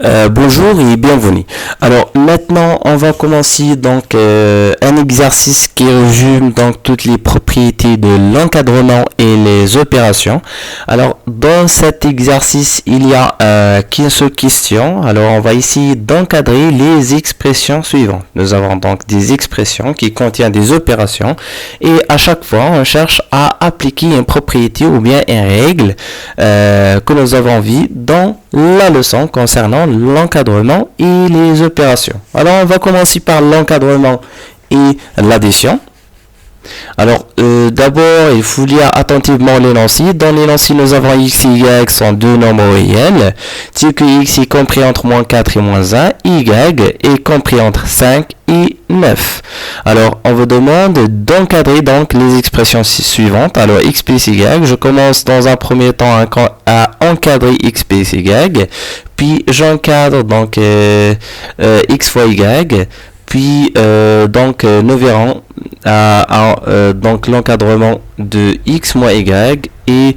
Bonjour et bienvenue. Alors maintenant, on va commencer donc un exercice qui résume donc toutes les propriétés de l'encadrement et les opérations. Alors dans cet exercice, il y a qu'une seule question. Alors on va essayer d'encadrer les expressions suivantes. Nous avons donc des expressions qui contiennent des opérations et à chaque fois, on cherche à appliquer une propriété ou bien une règle que nous avons vue dans la leçon concernant l'encadrement et les opérations. Alors, on va commencer par l'encadrement et l'addition. Alors, d'abord, il faut lire attentivement l'énoncé. Dans l'énoncé, nous avons x et y sont deux nombres réels. Tel que x est compris entre moins 4 et moins 1, y est compris entre 5 et 9. Alors, on vous demande d'encadrer donc les expressions suivantes. Alors, x plus y, je commence dans un premier temps à encadrer x plus y, puis j'encadre donc x fois y, puis donc nous verrons donc l'encadrement de x moins y et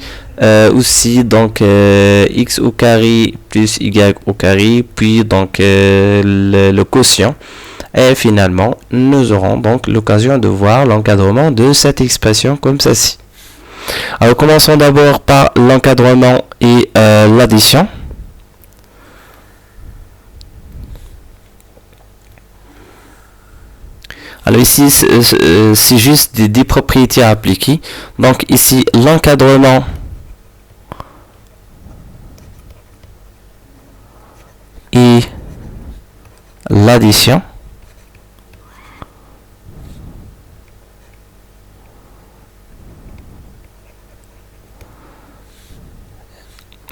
aussi donc x au carré plus y au carré, puis donc le quotient. Et finalement, nous aurons donc l'occasion de voir l'encadrement de cette expression comme ceci. Alors, commençons d'abord par l'encadrement et l'addition. Alors ici, c'est juste des propriétés à appliquer. Donc ici, l'encadrement et l'addition.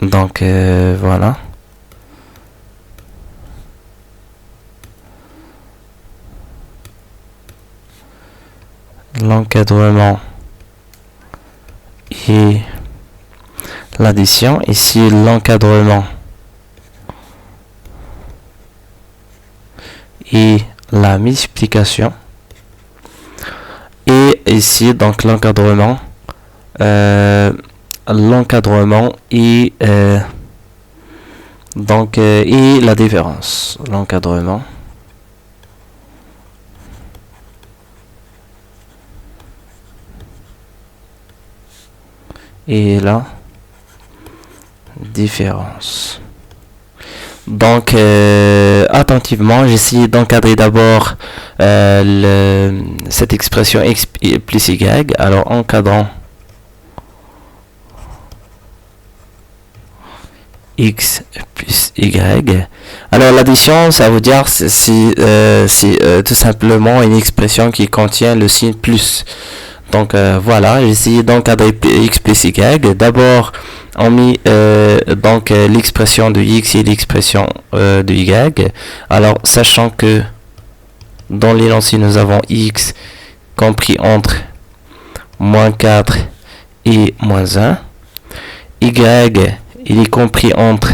Donc voilà. L'encadrement et l'addition. Ici, l'encadrement et la multiplication. Et ici, donc, l'encadrement et donc et la différence. L'encadrement et la différence. Donc, attentivement, j'essaie d'encadrer d'abord cette expression x plus y. Alors, encadrant x plus y. Alors, l'addition, ça veut dire c'est tout simplement une expression qui contient le signe plus. Donc voilà, j'ai essayé d'encadrer x plus y. D'abord, on met donc l'expression de x et l'expression de y. Alors, sachant que dans l'énoncé, nous avons x compris entre moins 4 et moins 1. Y, il est compris entre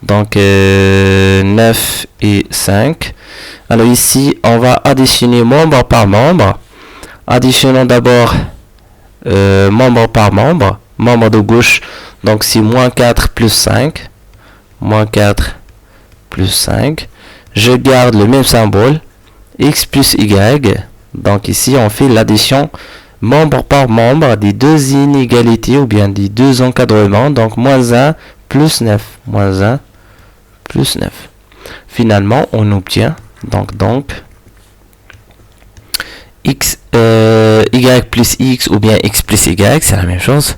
donc 9 et 5. Alors ici, on va additionner membre par membre. Additionnons d'abord membre par membre. Membre de gauche, donc c'est moins 4 plus 5. Moins 4 plus 5. Je garde le même symbole. X plus y. Donc ici, on fait l'addition membre par membre des deux inégalités ou bien des deux encadrements. Donc moins 1 plus 9. Moins 1 plus 9. Finalement, on obtient donc x, y plus x ou bien x plus y, c'est la même chose.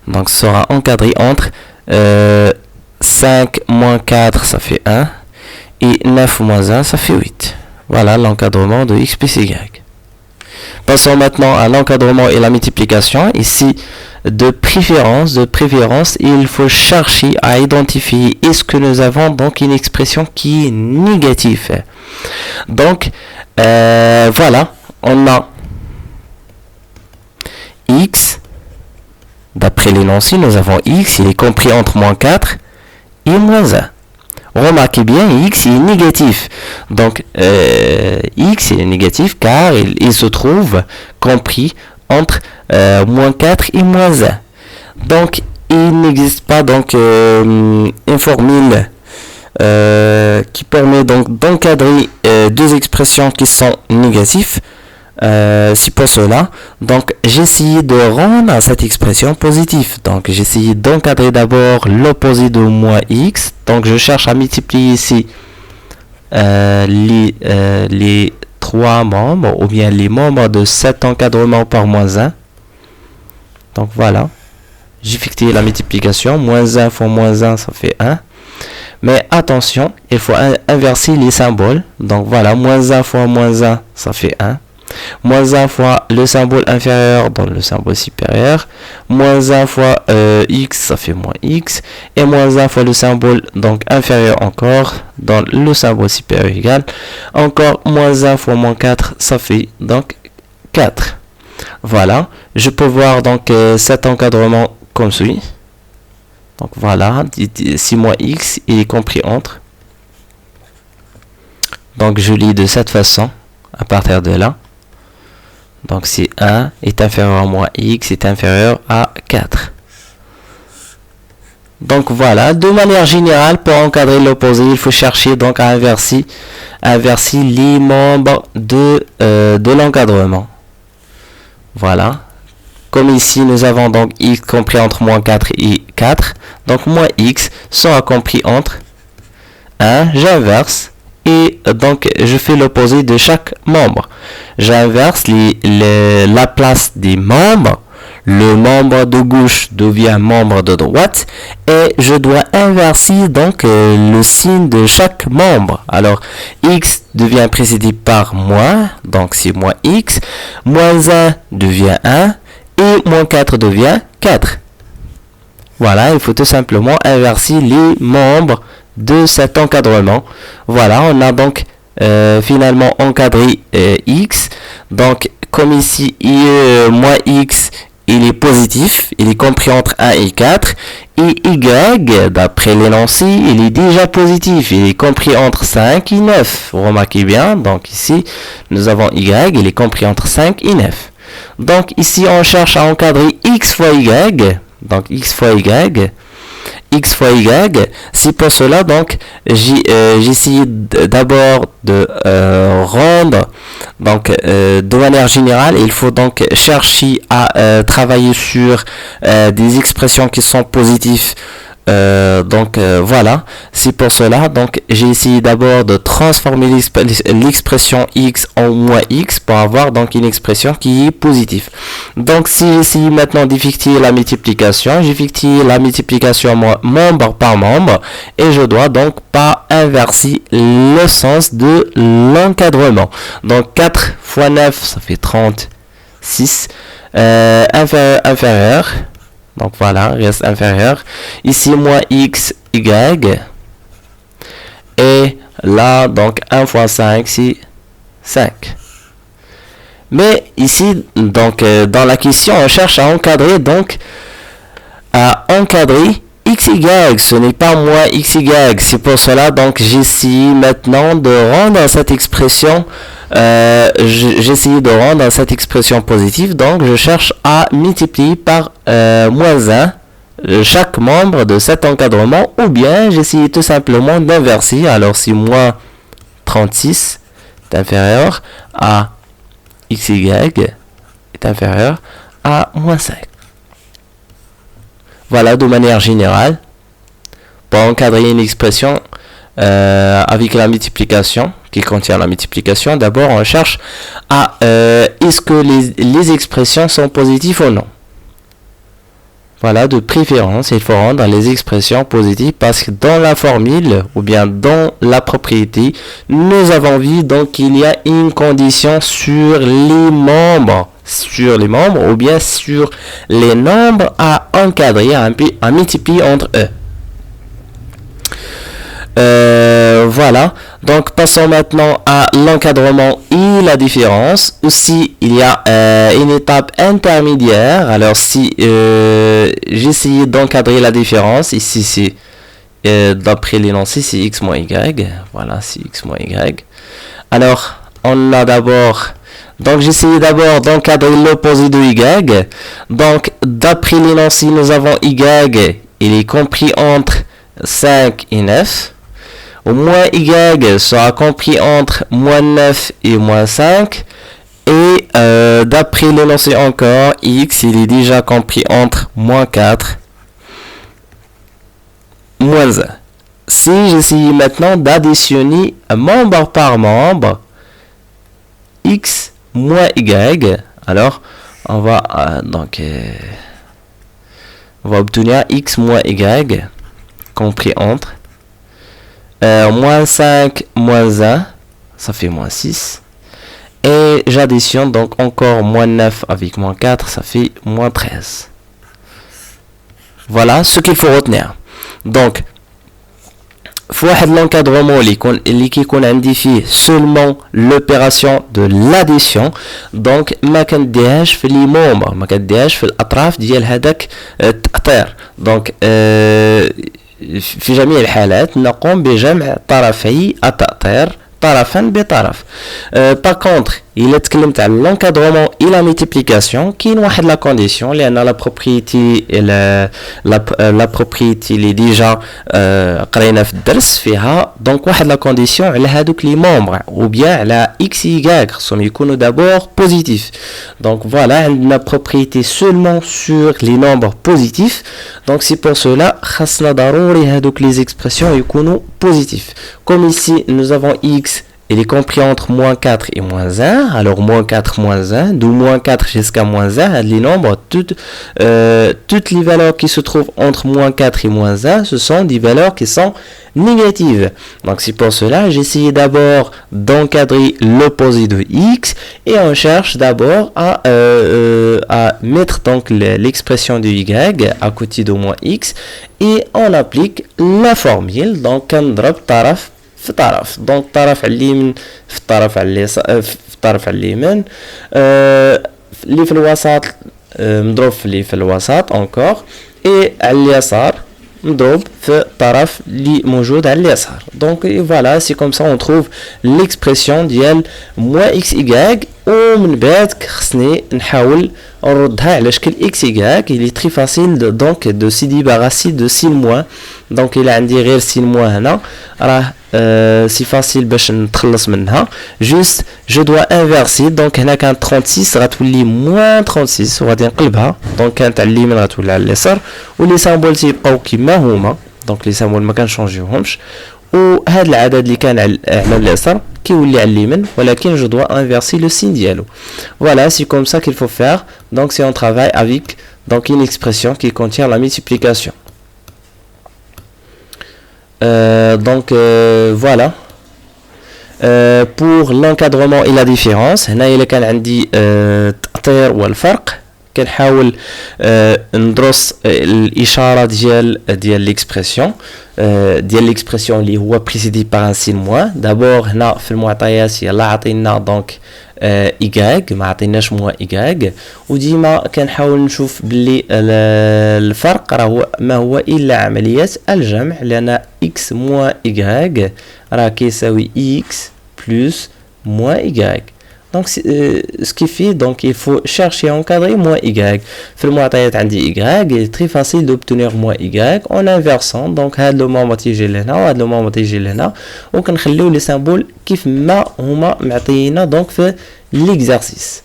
Donc, ça sera encadré entre 5 moins 4, ça fait 1. Et 9 moins 1, ça fait 8. Voilà l'encadrement de x plus y. Passons maintenant à l'encadrement et la multiplication. Ici, de préférence, il faut chercher à identifier est-ce que nous avons donc une expression qui est négative. Donc, voilà, on a x, d'après l'énoncé, nous avons x, il est compris entre moins 4 et moins 1. Remarquez bien, x est négatif. Donc, x est négatif car il se trouve compris entre moins 4 et moins 1. Donc, il n'existe pas donc une formule qui permet donc d'encadrer deux expressions qui sont négatives. C'est pour cela, donc j'ai essayé de rendre cette expression positive. Donc j'ai essayé d'encadrer d'abord l'opposé de moins x. Donc je cherche à multiplier ici les trois membres, ou bien les membres de cet encadrement par moins 1. Donc voilà, j'ai effectué la multiplication. Moins 1 fois moins 1, ça fait 1. Mais attention, il faut inverser les symboles. Donc voilà, moins 1 fois moins 1, ça fait 1. Moins 1 fois le symbole inférieur dans le symbole supérieur. Moins 1 fois x, ça fait moins x. Et moins 1 fois le symbole donc inférieur encore dans le symbole supérieur égal. Encore moins 1 fois moins 4, ça fait donc 4. Voilà, je peux voir donc cet encadrement comme suit. Donc voilà, si moins x, il est compris entre. Donc je lis de cette façon à partir de là. Donc si 1 est inférieur à moins x est inférieur à 4. Donc voilà, de manière générale, pour encadrer l'opposé, il faut chercher donc à inverser les membres de l'encadrement. Voilà. Comme ici, nous avons donc x compris entre moins 4 et 4. Donc moins x sera compris entre 1, j'inverse. Et donc je fais l'opposé de chaque membre. J'inverse la place des membres. Le membre de gauche devient membre de droite. Et je dois inverser donc le signe de chaque membre. Alors x devient précédé par moins. Donc c'est moins x. Moins 1 devient 1. Et moins 4 devient 4. Voilà, il faut tout simplement inverser les membres de cet encadrement. Voilà, on a donc finalement encadré x. Donc comme ici moins x, il est positif, il est compris entre 1 et 4. Et y, d'après l'énoncé, il est déjà positif, il est compris entre 5 et 9. Remarquez bien, donc ici nous avons y, il est compris entre 5 et 9. Donc ici on cherche à encadrer x fois y. Donc x fois y. X fois y, c'est pour cela donc j'ai essayé d'abord de rendre donc de manière générale il faut donc chercher à travailler sur des expressions qui sont positives. Voilà, c'est pour cela donc j'ai essayé d'abord de transformer l'expression x en moins x pour avoir donc une expression qui est positive. Donc si j'essaye maintenant d'effectuer la multiplication, j'effectue la multiplication membre par membre et je dois donc pas inverser le sens de l'encadrement. Donc 4 fois 9 ça fait 36, inférieur. Donc voilà, reste inférieur. Ici, moins x, y. Et là, donc 1 fois 5, c'est 5. Mais ici, donc dans la question, on cherche à encadrer, donc à encadrer xy. Ce n'est pas moins xy. C'est pour cela, donc j'essaie maintenant de rendre cette expression j'essaie de rendre cette expression positive, donc je cherche à multiplier par moins 1 chaque membre de cet encadrement, ou bien j'essaie tout simplement d'inverser. Alors si moins 36 est inférieur à xy est inférieur à moins 5. Voilà, de manière générale, pour encadrer une expression avec la multiplication, qui contient la multiplication, d'abord on cherche à est-ce que les expressions sont positives ou non. Voilà, de préférence, il faut rendre les expressions positives parce que dans la formule ou bien dans la propriété, nous avons vu donc qu'il y a une condition sur les membres ou bien sur les nombres à encadrer, à multiplier entre eux. Voilà, donc passons maintenant à l'encadrement et la différence. Aussi, il y a une étape intermédiaire. Alors, si j'essayais d'encadrer la différence, ici c'est d'après l'énoncé, c'est x moins y. Voilà, c'est x moins y. Alors, on a d'abord... Donc, j'essayais d'abord d'encadrer l'opposé de y. Donc, d'après l'énoncé, nous avons y, il est compris entre 5 et 9. Au moins y sera compris entre moins 9 et moins 5. Et d'après l'énoncé encore, x il est déjà compris entre moins 4 moins 1. Si j'essaye maintenant d'additionner membre par membre, x moins y, alors on va on va obtenir x moins y compris entre moins 5 moins 1, ça fait moins 6. Et j'additionne donc encore moins 9 avec moins 4, ça fait moins 13. Voilà ce qu'il faut retenir. Donc, في واحد l'encadrement اللي كيكون عندي فيه seulement l'opération de l'addition, donc ما كنديهاش في لي مومبر، ما كنديهاش في الاطراف ديال هذاك التأطير. دونك في جميع الحالات نقوم بجمع طرفي التأطير طرفا بطرف. Par contre, il est تكلمت على l'encadrement et la multiplication كاين واحد لا كونديسيون لان لا بروبريتي لا بروبريتي اللي ديجا قرينا في الدرس فيها دونك واحد لا كونديسيون على هادوك لي مومبر او بيان على اكس y خصهم يكونوا دابور بوزيتيف. دونك فوالا عندنا بروبريتي seulement sur les nombres positifs. Donc c'est pour cela خاصنا ضروري هادوك لي اكسبرسيون يكونوا بوزيتيف. Comme ici nous avons x, il est compris entre moins 4 et moins 1. Alors moins 4, moins 1, d'où moins 4 jusqu'à moins 1, les nombres, toutes les valeurs qui se trouvent entre moins 4 et moins 1, ce sont des valeurs qui sont négatives. Donc c'est pour cela, j'ai essayé d'abord d'encadrer l'opposé de x et on cherche d'abord à mettre donc l'expression de y à côté de moins x et on applique la formule. Donc on drop taraf في طرف، دونك طرف على اليمين في الطرف على اليسار في الطرف على اليمين اللي في الوسط مضروب في اللي في الوسط انكور اي على اليسار مضروب في الطرف اللي موجود على اليسار. دونك فوالا سي كوم سا اون تروف ليكسبرسيون ديال موان اكس y ومن بعد خصني نحاول نردها على شكل اكس y. il est très facile donc de se débarrasser de sin moins. دونك الى عندي غير sin moins هنا راه سي فاسيل باش نتخلص منها. جوست جو دوا انفيرسي. دونك هنا كانت 36 غتولي موان 36 وغادي نقلبها. دونك كانت على اليمين غتولي على اليسار ولي سامبول تيبقاو كيما هما. دونك لي سامبول ما كنشونجيوهمش وهذا العدد اللي كان على اليسار كيولي على اليمين ولكن جو دوا انفيرسي لو سين ديالو. Voilà, c'est comme ça qu'il faut faire. Donc c'est on travaille avec donc une expression qui contient la multiplication. Voilà pour l'encadrement et la différence. هنا إلا كان عندي التأطير والفرق كنحاول ندرس الإشارة ديال l'expression اللي هو précédé par un signe moins. d'abord هنا في المعطيات يلا عطينا دونك y ما عطيناش موان y وديما كنحاول نشوف باللي الفرق راه ما هو الا عمليه الجمع لان x موان y راه كيساوي x plus moins y. Donc ce qui fait donc il faut chercher à encadrer moins y. في المعطيات عندي y il est très facile d'obtenir moins y en inversant. donc هاد لو مومبر تيجي لهنا وهاد لو مومبر تيجي لهنا وكنخليو لي سامبول كيف ما هما معطيينا دونك في ليكزارسيس.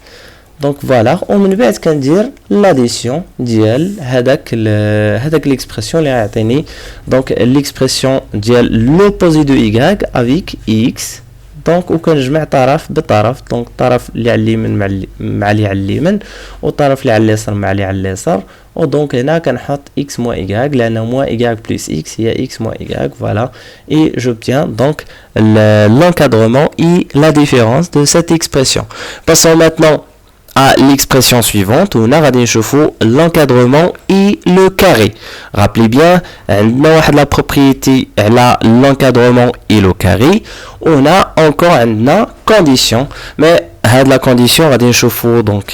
دونك فوالا ومن بعد كندير لاديسيون ديال هذاك ليكسبرسيون اللي غيعطيني دونك ليكسبرسيون ديال لوبوزي دو y avec x. دونك وكنجمع طرف بطرف. دونك الطرف اللي على اليمين مع اللي على اليمين والطرف اللي على اليسار مع اللي على اليسار. ودونك هنا كنحط x moins y لان moins y plus x هي x moins y. voilà et j'obtiens donc l'encadrement et la différence de cette expression. Passons maintenant à l'expression suivante où on a l'encadrement et le carré. Rappelez bien, on a la propriété l'encadrement et le carré. On a encore une condition, mais la condition va donc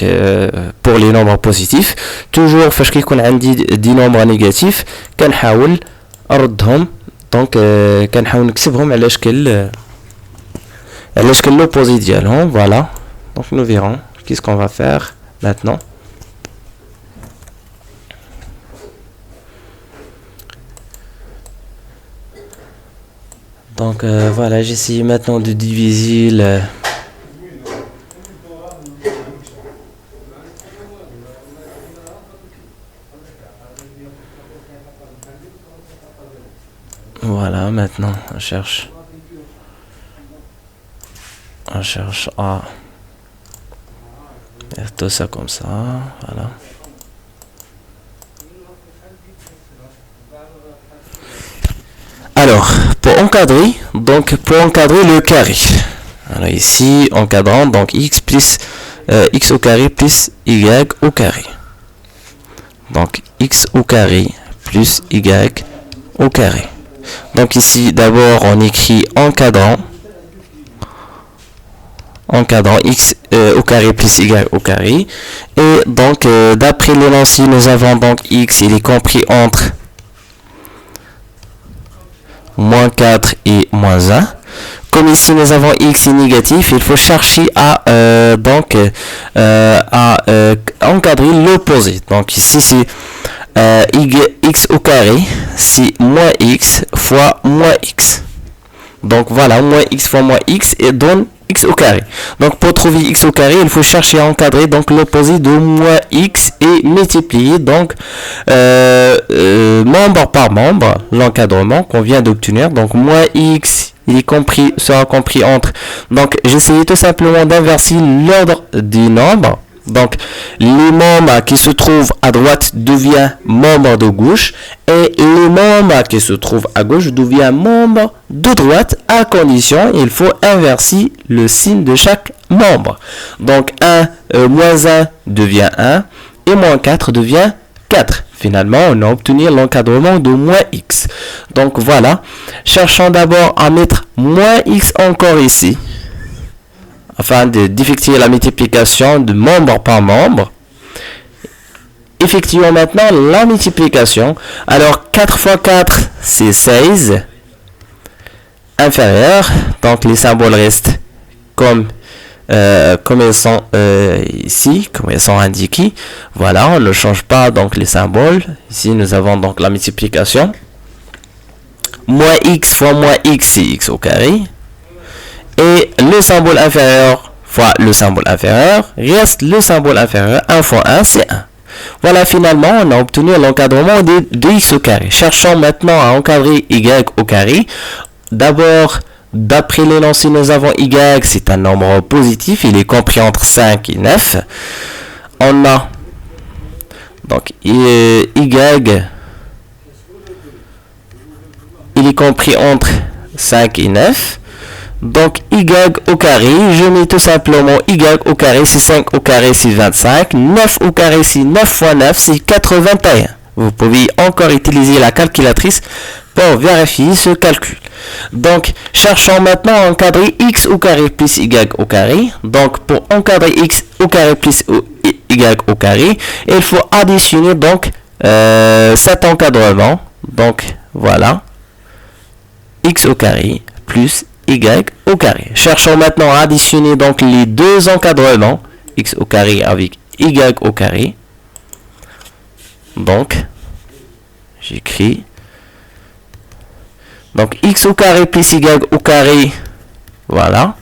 pour les nombres positifs. Toujours, parce qu'il y a des nombres négatifs, on va ردهم donc كنحاول نكتبهم على شكل l'opposé ديالهم. voilà donc nous verrons qu'est-ce qu'on va faire maintenant. Donc voilà, j'essaie maintenant de diviser le... Voilà, maintenant on cherche à faire tout ça comme ça, voilà. Alors, pour encadrer le carré. Alors ici, encadrant, donc x plus x au carré plus y au carré. Donc x au carré plus y au carré. Donc ici, d'abord, on écrit encadrant x au carré plus y au carré. Et donc, d'après l'énoncé, nous avons donc x, il est compris entre moins 4 et moins 1. Comme ici nous avons x est négatif, il faut chercher à encadrer l'opposé. Donc ici c'est x au carré, c'est moins x fois moins x. Donc voilà, moins x fois moins x et donne x au carré. Donc pour trouver x au carré, il faut chercher à encadrer donc l'opposé de moins x et multiplier donc membre par membre l'encadrement qu'on vient d'obtenir. Donc moins x sera compris entre. Donc j'essayais tout simplement d'inverser l'ordre des nombres. Donc les membres qui se trouvent à droite deviennent membres de gauche et les membres qui se trouvent à gauche deviennent membres de droite, à condition il faut inverser le signe de chaque membre. Donc moins 1 devient 1 et moins 4 devient 4. Finalement, on a obtenu l'encadrement de moins x. Donc voilà, cherchons d'abord à mettre moins x encore ici, afin d'effectuer la multiplication de membre par membre. Effectuons maintenant la multiplication. Alors 4 fois 4, c'est 16. Inférieur, donc les symboles restent comme ils sont ici, comme ils sont indiqués. Voilà, on ne change pas donc les symboles. Ici nous avons donc la multiplication. Moins x fois moins x, c'est x au carré. Et le symbole inférieur fois le symbole inférieur reste le symbole inférieur. 1 fois 1, c'est 1. Voilà, finalement, on a obtenu l'encadrement de x au carré. Cherchons maintenant à encadrer y au carré. D'abord, d'après l'énoncé, nous avons y, c'est un nombre positif. Il est compris entre 5 et 9. On a donc y, il est compris entre 5 et 9. Donc y au carré, je mets tout simplement y au carré, c'est 5 au carré, c'est 25. 9 au carré, c'est 9 fois 9, c'est 81. Vous pouvez encore utiliser la calculatrice pour vérifier ce calcul. Donc, cherchons maintenant à encadrer x au carré plus y au carré. Donc, pour encadrer x au carré plus y au carré, il faut additionner donc cet encadrement. Donc, voilà, x au carré plus y au carré. Cherchons maintenant à additionner donc les deux encadrements, x au carré avec y au carré. Donc, j'écris donc x au carré plus y au carré, voilà,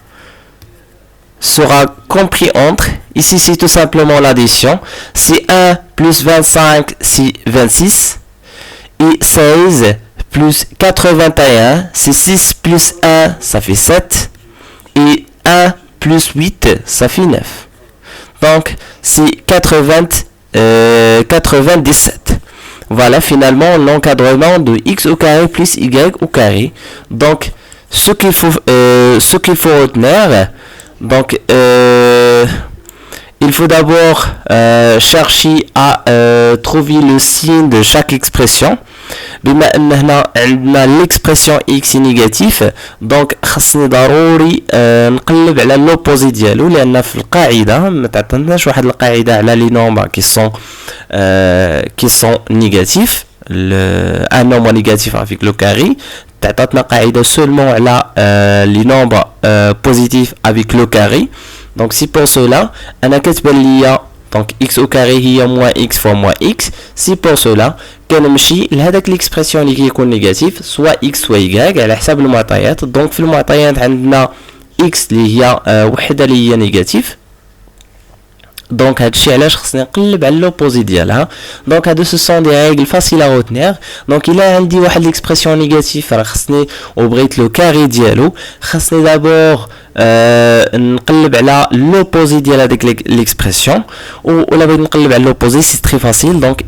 sera compris entre, ici c'est tout simplement l'addition, c'est 1 plus 25, c'est 26, et 16 plus 81, c'est 6 plus 1, ça fait 7, et 1 plus 8, ça fait 9. Donc, c'est 97. Voilà finalement l'encadrement de x au carré plus y au carré. Donc, ce qu'il faut retenir, donc, il faut d'abord chercher à trouver le signe de chaque expression. بما ان هنا عندنا l'expression x négatif, donc خصني ضروري نقلب على l'opposé ديالو, لان في القاعده ما تعطيناش واحد القاعده على لي نومبر qui sont négatifs, un nombre négatif avec le carré. تعطينا قاعده seulement على les nombres positifs avec le carré. Donc c'est pour cela انا كتبان ليا donc x au carré هي moins x fois moins x. Si pour cela كنمشي لهذاك l'expression اللي كيكون négatif soit x soit y على حساب المعطيات. donc في المعطيات عندنا x اللي هي وحده اللي هي نيجاتيف. دونك هادشي علاش خصني نقلب على لوبوزي ديالها. دونك هادو سو سون دي ريغل فاسيل ا روتنير. دونك الا عندي واحد ليكسبرسيون نيجاتيف راه خصني وبغيت لو كاري ديالو خصني دابور نقلب على لوبوزي ديال هذيك ليكسبرسيون. ولا بغيت نقلب على لوبوزي سي تري فاسيل. دونك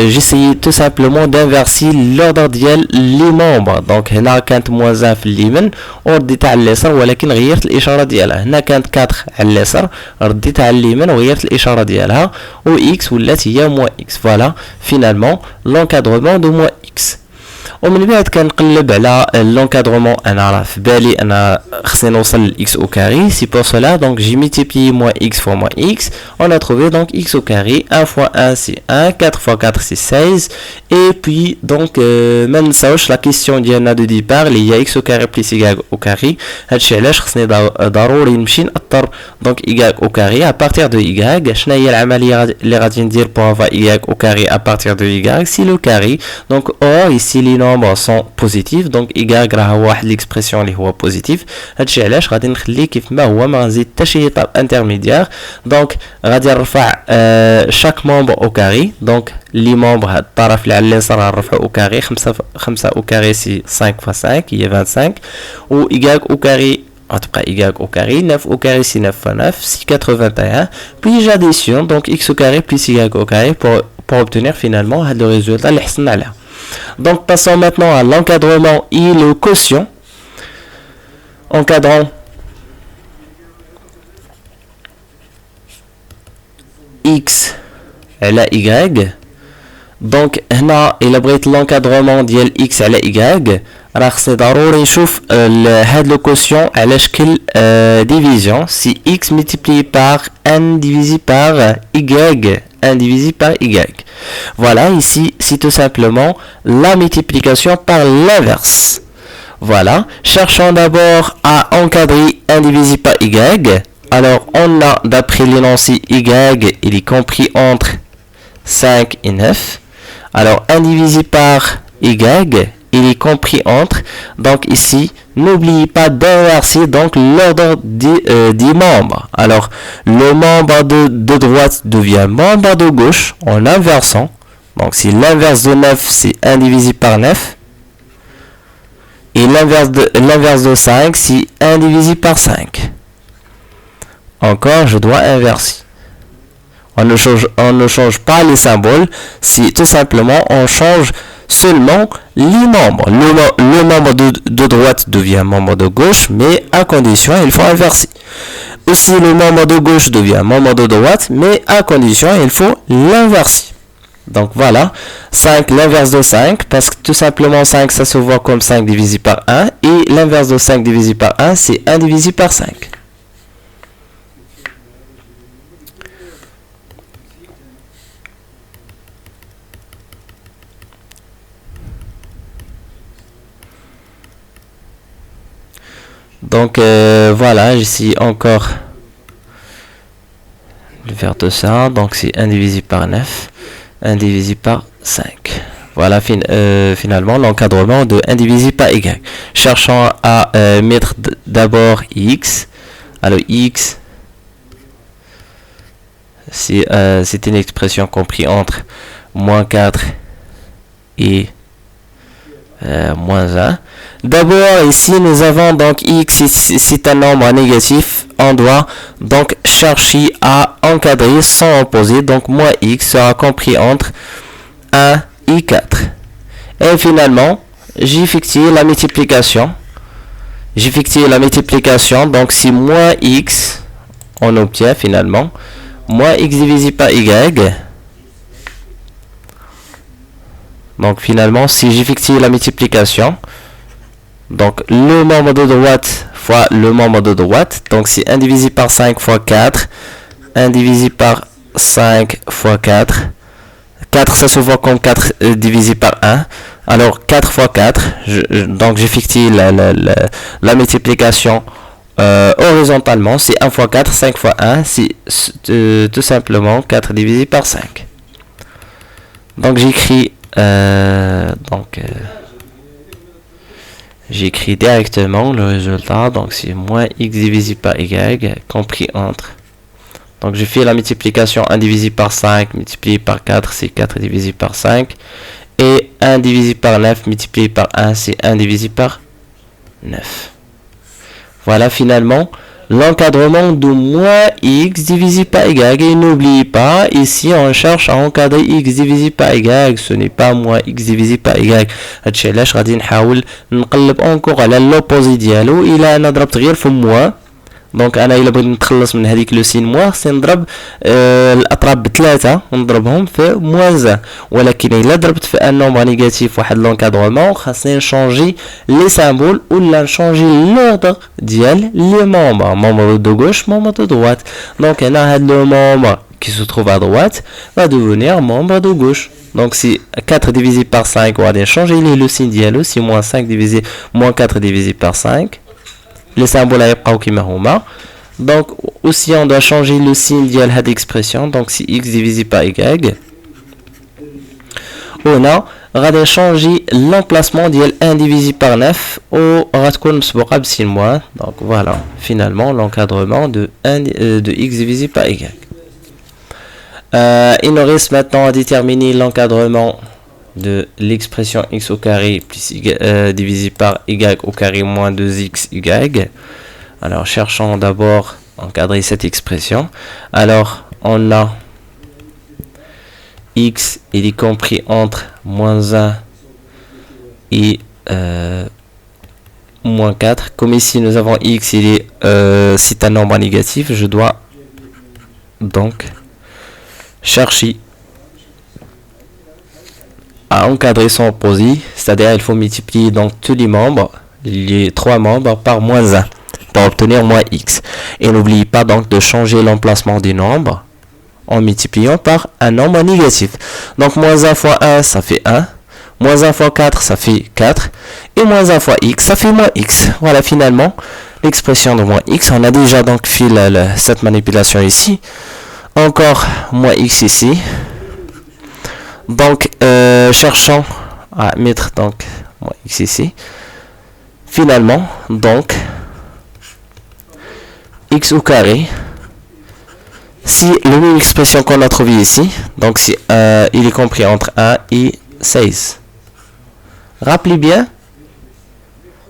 جيسيي تو سامبلومون دانفيرسي لوردر ديال لي مومبر. دونك هنا كانت موازان في اليمين ورديتها على اليسار ولكن غيرت الاشاره ديالها. هنا كانت 4 على اليسار رديتها على اليمين وغيرت الاشاره ديالها و x ولات هي موان x. فوالا فينالمون لونكادرومون دو موان x. ومن بعد كنقلب على لونكادرومون انا راه في بالي انا خصني نوصل ل x au carré. Si pour cela donc j'ai multiplié moins x fois moins x. On a trouvé donc x au carré. 1 fois 1 c'est 1, 4 fois 4 c'est 16. Et puis donc ما نساوش la question ديالنا de départ اللي هي x au carré plus y au carré. هادشي علاش خصني ضروري نمشي نأطر donc y au carré à partir de y. شنو هي العملية اللي غادي ندير pour avoir y au carré à partir de y؟ c'est le carré. donc or ici les nombres sont positifs donc y راه هو واحد l'expression اللي هو positif. هادشي علاش غادي نخليه كيف ما هو ما غنزيد حتى شي طاب انترميديير. دونك غادي نرفع شاك مومبر او كاري. دونك لي مومبر هاد الطرف اللي على اليسار غنرفعو او كاري. 5 او كاري سي 5 فوا 5 هي 25 و y او كاري غتبقى y au carré. 9 au carré c'est 9 fois 9 c'est 81. puis j'additionne donc x au carré plus y au carré pour obtenir finalement le résultat اللي حصلنا عليه. donc passons maintenant à l'encadrement et le quotient. encadrant x على y. donc هنا إلا بغيت l'encadrement ديال x على y راه خصني ضروري نشوف هاد لو كوسيون على شكل division. si x multiplié par n divisé par y, n divisé par y. voilà ici c'est tout simplement la multiplication par l'inverse. voilà, cherchons d'abord à encadrer n divisé par y. alors on a d'après l'énoncé y il est compris entre 5 et 9. alors n divisé par y il est compris entre. donc ici n'oubliez pas d'inverser donc l'ordre des membres. alors le membre de droite devient membre de gauche en inversant. donc si l'inverse de 9 c'est 1 divisé par 9 et l'inverse de 5 c'est 1 divisé par 5. encore je dois inverser. on ne change pas les symboles, c'est tout simplement on change seulement les membres. Le membre de droite devient membre de gauche, mais à condition il faut inverser. aussi le membre de gauche devient membre de droite, mais à condition il faut l'inverser. donc voilà, 5 l'inverse de 5 parce que tout simplement 5 ça se voit comme 5 divisé par 1 et l'inverse de 5 divisé par 1 c'est 1 divisé par 5. donc voilà, ici encore le faire de ça. donc c'est 1 divisé par 9, 1 divisé par 5. voilà finalement l'encadrement de 1 divisé par y. cherchons à mettre d'abord x. alors x c'est une expression comprise entre moins 4 et moins 1. d'abord ici nous avons donc x c'est un nombre négatif. on doit donc chercher à encadrer sans opposer. donc moins x sera compris entre 1 et 4. et finalement j'effectue la multiplication. donc si moins x on obtient finalement moins x divisé par y. donc finalement si j'effectue la multiplication donc le membre de droite fois le membre de droite. donc c'est 1 divisé par 5 fois 4, 1 divisé par 5 fois 4. 4 ça se voit comme 4 divisé par 1. alors 4 fois 4 donc j'effectue la multiplication horizontalement, c'est 1 fois 4, 5 fois 1, c'est tout simplement 4 divisé par 5. Donc j'écris j'écris directement le résultat, donc c'est moins x divisé par y compris entre. Donc je fais la multiplication 1 divisé par 5 multiplié par 4, c'est 4 divisé par 5. Et 1 divisé par 9 multiplié par 1, c'est 1 divisé par 9. Voilà finalement l'encadrement de moins x divisé par y. Et n'oubliez pas, ici on cherche à encadrer x divisé par y, ce n'est pas moins x divisé par y. هادشي علاش غادي نحاول نقلب encore على l'opposé ديالو الى انا ضربت غير في moins. دونك انا الا بغيت نتخلص من هذيك لو سين موان خصني نضرب الاطراف بثلاثه ونضربهم في موان، ولكن الا ضربت في ان نومبر نيجاتيف واحد لونكادرومون خاصني نشونجي لي سامبول ولا نشونجي لوردر ديال لي مومبر دو غوش مومبر دو دوات. دونك هنا هاد لو مومبر qui se trouve à droite va devenir membre de gauche. Donc si 4 divisé par 5 on va changer le signe dialo, si moins 5 divisé moins 4 divisé par 5 les symboles يبقاو كما هما. Donc aussi on doit changer le signe ديال هاد l'expression. Donc si x divisé par y هنا غادي نشونجي l'emplacement ديال 1 divisé par 9 وغتكون مسبوقه بسين moins. Donc voilà finalement l'encadrement de x divisé par y. Il nous reste maintenant à déterminer l'encadrement de l'expression x au carré plus divisé par y au carré moins 2xy. Alors cherchons d'abord à encadrer cette expression. Alors on a x, il est compris entre moins 1 et moins 4. Comme ici nous avons x, il est c'est un nombre négatif, je dois donc chercher à encadrer son opposé, c'est-à-dire il faut multiplier donc tous les membres, les trois membres par moins 1 pour obtenir moins x. Et n'oubliez pas donc de changer l'emplacement des nombres en multipliant par un nombre négatif. Donc moins 1 fois 1 ça fait 1, moins 1 fois 4 ça fait 4, et moins 1 fois x ça fait moins x. Voilà finalement l'expression de moins x. On a déjà donc fait cette manipulation ici. Encore moins x ici. Donc cherchons à mettre donc moins x ici. Finalement donc x au carré, si la même expression qu'on a trouvée ici, donc si il est compris entre 1 et 16. Rappelez bien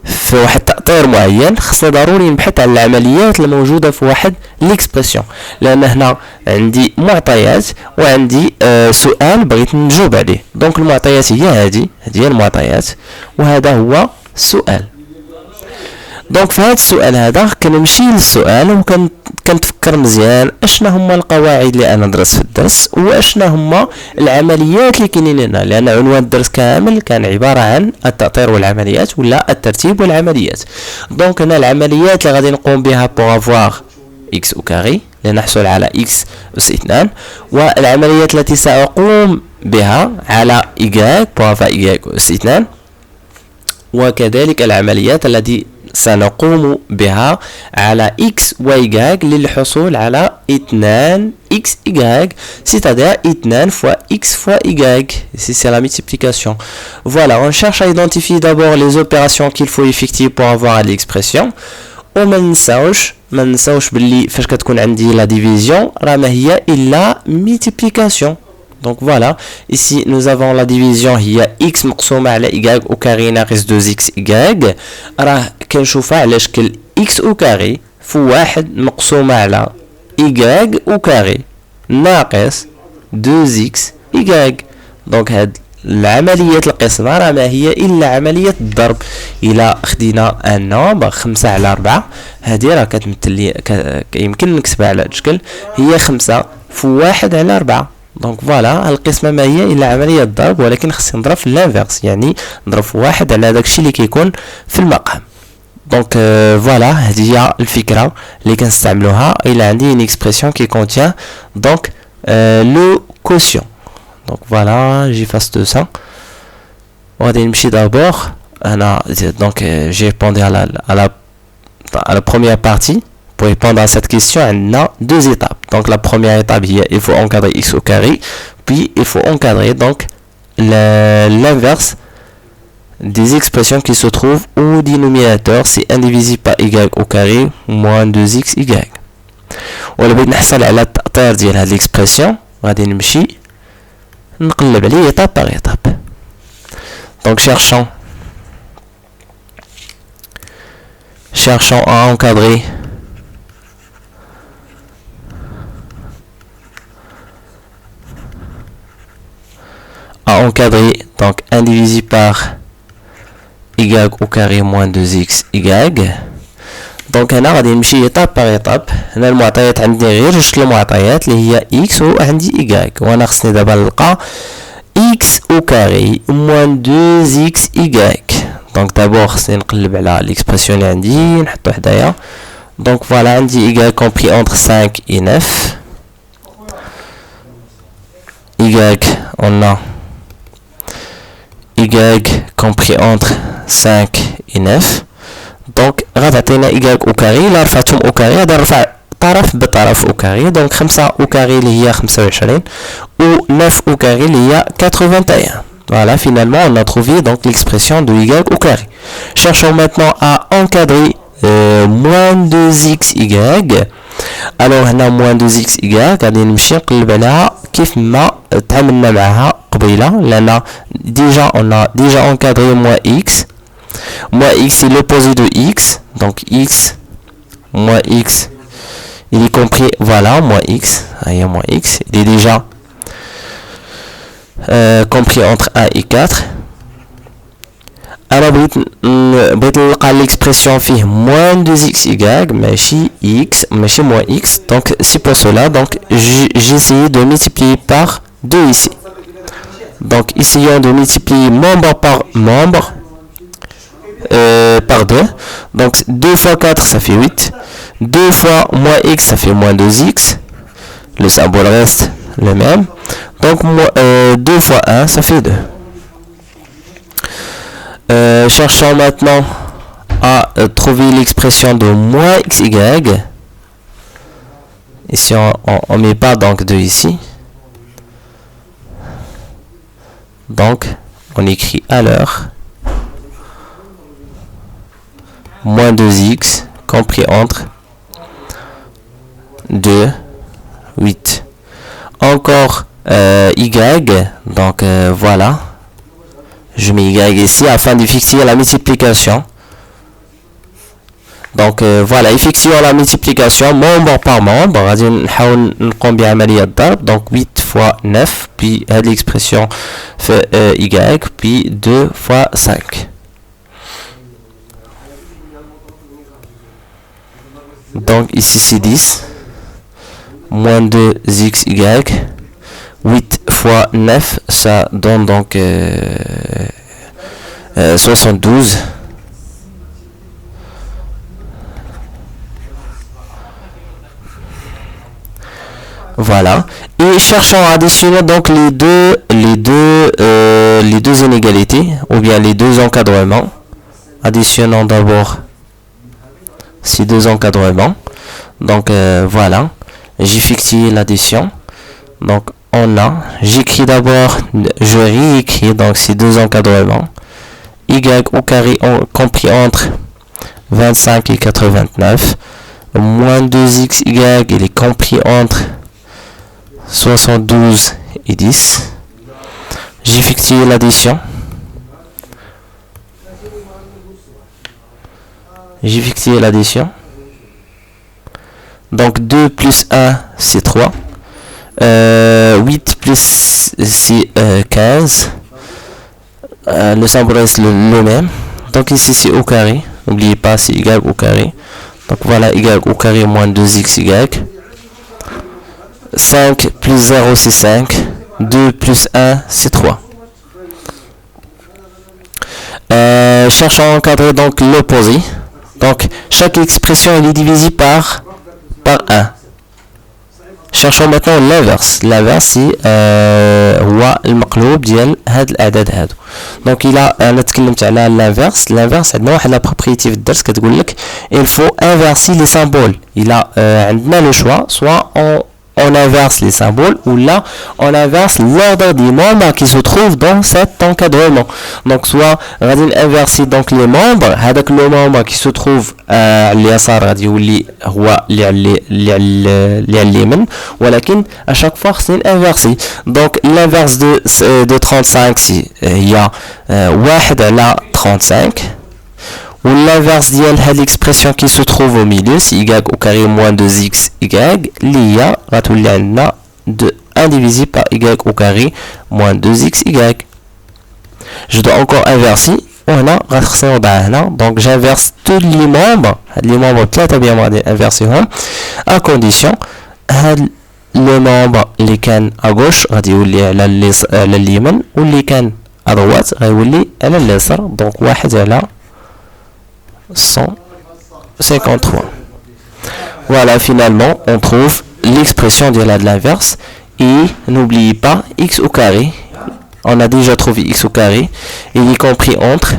في واحد تأطير معين خصنا ضروري نبحث على العمليات الموجودة في واحد ليكسبرسيون، لأن هنا عندي معطيات وعندي سؤال بغيت نجاوب عليه. دونك المعطيات هي هذه هي المعطيات وهذا هو السؤال. دونك في هذا السؤال هذا كنمشي للسؤال وكنتفكر مزيان اشنا هما القواعد اللي انا درست في الدرس واشنا هما العمليات اللي كاينين هنا، لان عنوان الدرس كامل كان عباره عن التأطير والعمليات ولا الترتيب والعمليات. دونك هنا العمليات اللي غادي نقوم بها بور افوار اكس او كاري لنحصل على اكس اس 2، والعمليات التي ساقوم بها على ايغاك بور افوار ايغاك اس 2، وكذلك العمليات التي سنقوم بها على x y للحصول على 2xy, c'est-à-dire 2 fois x fois y. Ici c'est la multiplication. Voilà, on cherche à identifier d'abord les opérations qu'il faut effectuer pour avoir l'expression. وما ننساوش باللي فاش كتكون عندي la division راه ما هي إلا multiplication. Donc voilà, ici nous avons la division هي x مقسومة على y au carré ناقص 2xy. راه كنشوفها على شكل x au carré في واحد مقسومة على y au carré ناقص 2xy. دونك هاد العملية القسمة راه ما هي إلا عملية الضرب. إلا خدينا ان نومبر 5 على 4 هادي راه كتمثل لي يمكن نكتبها على هاد الشكل هي 5 في 1 على 4. دونك فوالا القسمه ما هي الا عمليه الضرب، ولكن خصني نضرب في الانفيرس، يعني نضرب في 1 على داكشي اللي كيكون في المقام. دونك فوالا هذه هي الفكره اللي كنستعملوها الا عندي une expression qui contient donc le quotient. دونك فوالا j'efface tout ça. وغادي نمشي d'abord هنا دونك j'ai répondu à la à la première partie, pour répondre à cette question, on a deux étapes. Donc la première étape, il faut encadrer x au carré, puis il faut encadrer donc l'inverse des expressions qui se trouvent au dénominateur, c'est indivisible par y au carré moins 2xy. ولا بغيت نحصل على التأطير ديال هاد l'expression غادي نمشي نقلب عليه étape par étape. Donc cherchons à encadrer donc indivisible par y au carré moins 2xy. دونك هنا غادي نمشي ايطاب باغ ايطاب. هنا المعطيات عندي غير جوج المعطيات اللي هي اكس وعندي ايكغيك، وانا خصني دابا نلقى اكس او كاري موان 2 اكس ايكغيك. دونك دابور خصني نقلب على ليكسبرسيون اللي عندي نحطو حدايا. دونك فوالا عندي ايكغيك كومبري اونتر 5 et 9. y on a y compris entre 5 et 9. دونك غتعطينا y au carré. الا رفعتهم au carré غادي نرفع طرف بطرف au carré. دونك 5 au carré اللي هي 25 و 9 au carré اللي هي 81. Voilà, finalement on a trouvé donc l'expression de y au carré. Cherchons maintenant à encadrer moins 2xy. Alors هنا moins 2xy غادي نمشي نقلب عليها كيف ما تعاملنا معها قبيله، لان déjà on a déjà encadré moins x. Moins x c'est l'opposé de x, donc x moins x il est compris, voilà, moins x, il y a moins x, il est déjà compris entre 1 et 4. Alors بغيت نلقى l'expression فيه moins 2xy ماشي x ماشي moins x. donc c'est pour cela donc j'ai essayé de multiplier par 2 ici. Donc essayons de multiplier membre par membre par 2. Donc 2 fois 4 ça fait 8. 2 fois moins x ça fait moins 2x. Le symbole reste le même. Donc 2 fois 1 ça fait 2. Cherchons maintenant à trouver l'expression de moins xy. Ici on met pas donc 2 ici. Donc on écrit alors moins 2x compris entre 2, 8. Encore y, donc voilà. Je mets y ici afin d'effectuer la multiplication. Donc voilà, effectuons la multiplication membre par membre. غادي نحاول نقوم بعملية الضرب. Donc 8 fois 9 puis l'expression fait y puis 2 fois 5. Donc ici c'est 10 moins 2xy. 8 fois 9 ça donne donc 72. Voilà, et cherchons à additionner donc les deux inégalités ou bien les deux encadrements. Additionnons d'abord ces deux encadrements. Donc voilà, j'effectue l'addition. Donc on a, j'écris d'abord, je réécris donc ces deux encadrements. Y au carré compris entre 25 et 89. Moins 2xy il est compris entre 72 et 10. J'effectue l'addition. J'effectue l'addition. Donc 2 plus 1 c'est 3. 8 plus c'est 15. Le symbole reste le même. Donc ici c'est au carré. N'oubliez pas c'est y au carré. Donc voilà y au carré moins 2xy. 5 plus 0 c'est 5. 2 plus 1 c'est 3. Cherchons à encadrer donc l'opposé. Donc chaque expression elle est divisée par 1. cherchons maintenant l'inverse. L'inverse c'est هو المقلوب ديال هاد الاعداد هادو. دونك الا انا تكلمت على l'inverse عندنا واحد لا بروبريتي في الدرس كتقول لك il faut inverser les symboles. الا عندنا لو شوا soit on inverse les symboles ou là on inverse l'ordre des membres qui se trouvent dans cet encadrement. Donc soit غادي inverser donc les membres هذاك le membre qui se trouve على اليسار غادي يولي هو اللي على اليمين ولكن à chaque fois c'est inversé. Donc l'inverse de 35 هي 1 على 35. Ou l'inverse de l'expression qui se trouve au milieu, c'est y au carré moins 2x y, l'IA va tout de 1 divisé par y au carré moins 2x y. Je dois encore inverser, on a donc j'inverse tous les membres 3 bien inverser à condition le membre les cannes à gauche غادي على اليمين واللي كان à droite غيولي على اليسار. donc 1 على 153. Voilà, finalement, on trouve l'expression de l'inverse. Et n'oubliez pas x au carré. On a déjà trouvé x au carré. Il est compris entre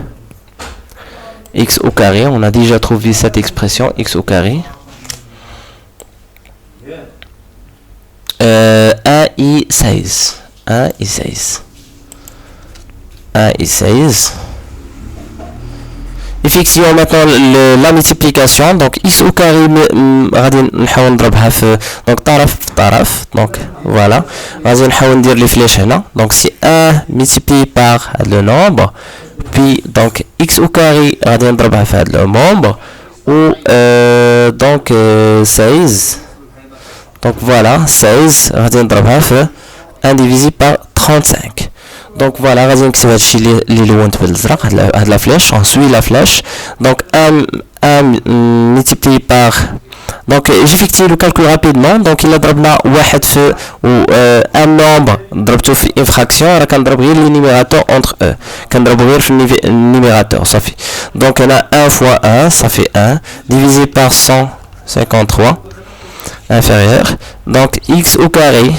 x au carré. On a déjà trouvé cette expression x au carré. 1 et 16. 1 et 16. 1 et 16. Effectivement maintenant la multiplication donc x au carré غادي نحاول نضربها في donc طرف في طرف donc voilà غادي نحاول ندير لي فليش هنا donc c'est 1 multiplié par le nombre puis donc x au carré غادي نضربها في هذا le nombre ou donc 16 donc voilà 16 غادي نضربها في 1 divisé par 35. Donc voilà, غادي نكتب هادشي اللي لونت بالازرق هاد لا فلاش on suit la flèche donc 1 multiplié par donc j'effectue le calcul rapidement donc il a ضربنا واحد في un nombre ضربته في une fraction راه كنضرب غير لي numérateurs entre eux كنضربو غير في النيميراتور صافي donc on a 1 fois 1 ça fait 1 divisé par 153 inférieur donc x au carré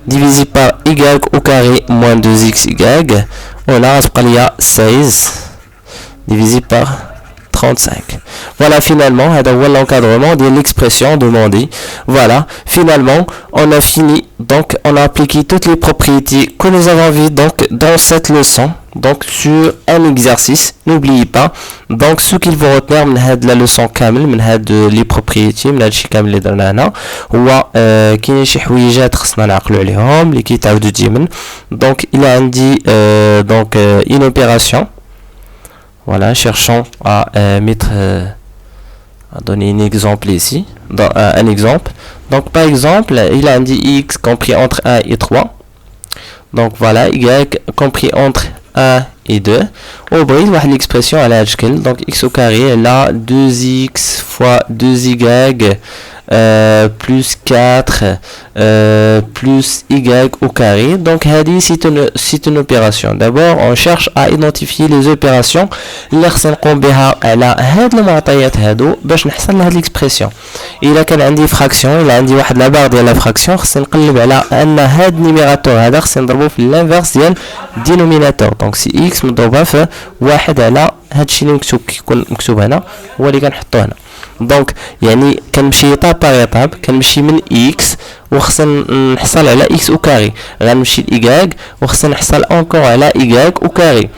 divisé par y au carré moins 2xy, on a 16 divisé par 35. Voilà finalement l'encadrement de l'expression demandée. Voilà finalement on a fini donc on a appliqué toutes les propriétés que nous avons vues donc dans cette leçon donc sur un exercice. N'oubliez pas donc ce qu'il faut retenir de la leçon كامل من هاد les propriétés من هادشي كامل اللي درنا هنا هو كاين شي حويجات خصنا نعقلوا عليهم اللي كيتعاودوا ديما. donc il a عندي donc une opération. Voilà, cherchons à mettre à donner un exemple ici dans un exemple. Donc par exemple il a dit x compris entre 1 et 3 donc voilà y compris entre 1 et 2 au bris واحد l'expression على هاد الشكل donc x au carré là 2x fois 2y plus 4 plus y au carré. Donc c'est une opération. D'abord on cherche à identifier les opérations اللي خصنا نقوم بها على هاد المعطيات هادو باش نحصل لهاد l'expression. الا كان عندي فراكسيون الا عندي واحد لا بار ديال لا فراكسيون خصني نقلب على ان هاد النيميراتور هذا خصني نضربو في الانفيرس ديال دينوميناتور. دونك سي اكس مضروبه في واحد على هادشي اللي مكتوب كيكون مكتوب هنا هو اللي كنحطو هنا. دونك يعني كنمشي ايطاب باغ ايطاب كنمشي من اكس وخصنا نحصل على اكس او كاري غنمشي لايكغ وخصنا نحصل اونكور على ايكغ او كاري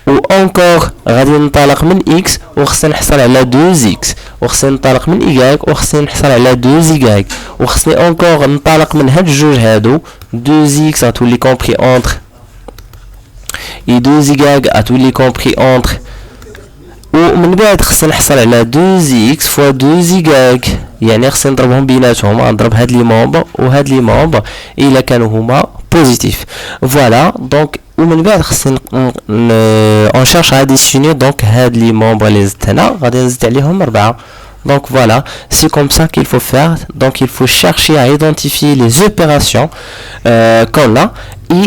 و اونكور غادي ننطلق من اكس وخصنا نحصل على 2 اكس وخصنا ننطلق من ايكغ وخصنا نحصل على 2 زيكغ وخصني اونكور ننطلق من هاد الجوج هادو 2 اكس غتولي كومبري اونتر اي 2 زيكغ غتولي كومبري اونتر ومن بعد خصنا نحصل على 2 x فوا 2 زيكغ يعني خصني نضربهم بيناتهم نضرب هاد لي مومبر وهاد لي مومبر الا كانوا هما بوزيتيف. فوالا دونك ومن بعد خصني اون شيرش ا اديسيوني دونك هاد لي مومبر اللي زدت هنا غادي نزيد عليهم 4 Donc voilà, c'est comme ça qu'il faut faire. Donc il faut chercher à identifier les opérations qu'on a et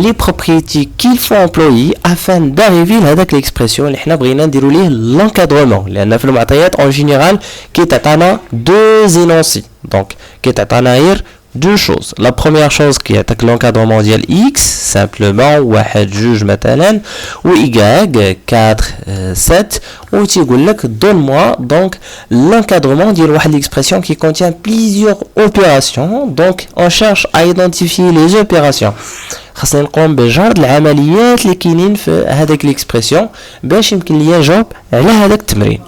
les propriétés qu'il faut employer afin d'arriver à l'expression اللي احنا بغينا نديرو ليه l'encadrement. لأن في المعطيات en général كيتعطانا deux énoncés. Donc كيتعطانا غير deux choses. La première chose qui est l'encadrement ديال x simplement واحد جوج مثلا و y 4 7 و تيقول لك donne-moi donc l'encadrement ديال واحد l'expression qui contient plusieurs opérations. Donc on cherche à identifier les opérations. خاصنا نقوم بجرد العمليات اللي كاينين في هذاك l'expression باش يمكن ليا نجاوب على هذاك التمرين.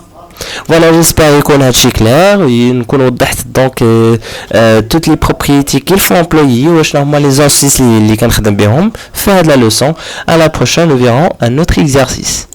Voilà, j'espère يكون هادشي كلير نكون وضحت دونك toutes les propriétés qu'il faut employer وشنو هما les exercices اللي كنخدم بهم في هاد la leçon. À la prochaine, nous verrons un autre exercice.